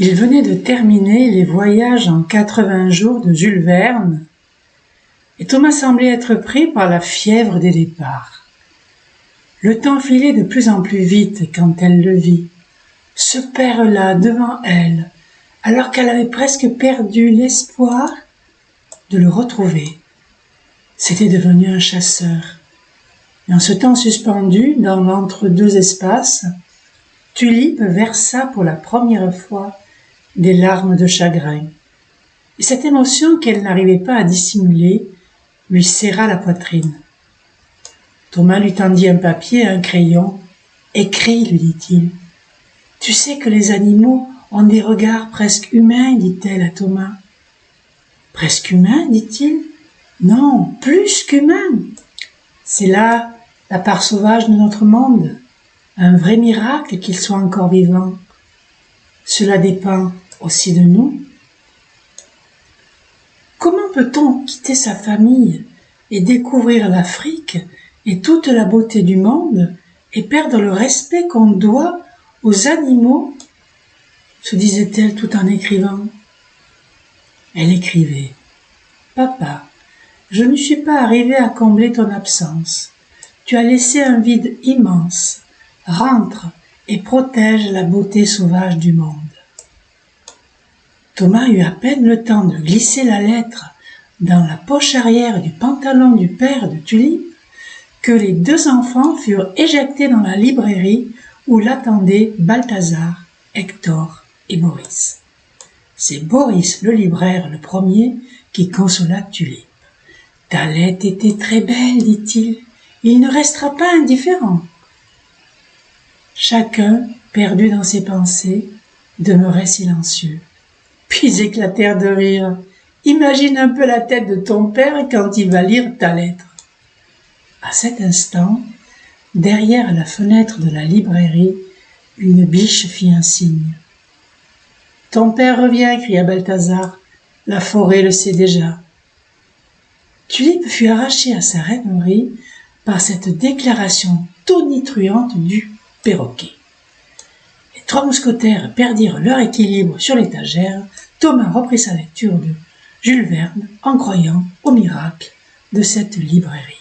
Il venait de terminer les voyages en 80 jours de Jules Verne, et Thomas semblait être pris par la fièvre des départs. Le temps filait de plus en plus vite quand elle le vit, ce père-là devant elle, alors qu'elle avait presque perdu l'espoir de le retrouver. C'était devenu un chasseur. Et en ce temps suspendu, dans l'entre-deux espaces, Tulipe versa pour la première fois des larmes de chagrin. Et cette émotion qu'elle n'arrivait pas à dissimuler lui serra la poitrine. Thomas lui tendit un papier et un crayon. « Écris, lui dit-il. Tu sais que les animaux ont des regards presque humains, dit-elle à Thomas. Presque humains, dit-il. Non, plus qu'humains. C'est là la part sauvage de notre monde. Un vrai miracle qu'il soit encore vivant. Cela dépend aussi de nous. Comment peut-on quitter sa famille et découvrir l'Afrique et toute la beauté du monde et perdre le respect qu'on doit aux animaux, se disait-elle tout en écrivant. Elle écrivait. Papa, je ne suis pas arrivée à combler ton absence. Tu as laissé un vide immense. Rentre et protège la beauté sauvage du monde. Thomas eut à peine le temps de glisser la lettre dans la poche arrière du pantalon du père de Tulipe que les deux enfants furent éjectés dans la librairie où l'attendaient Balthazar, Hector et Boris. C'est Boris, le libraire, le premier, qui consola Tulipe. « Ta lettre était très belle, dit-il. Il ne restera pas indifférent. » Chacun, perdu dans ses pensées, demeurait silencieux. Puis ils éclatèrent de rire. « Imagine un peu la tête de ton père quand il va lire ta lettre. » À cet instant, derrière la fenêtre de la librairie, une biche fit un signe. « Ton père revient, cria Balthazar. La forêt le sait déjà. » Tulipe fut arrachée à sa rêverie par cette déclaration tonitruante du perroquet. Les trois mousquetaires perdirent leur équilibre sur l'étagère. Thomas reprit sa lecture de Jules Verne en croyant au miracle de cette librairie.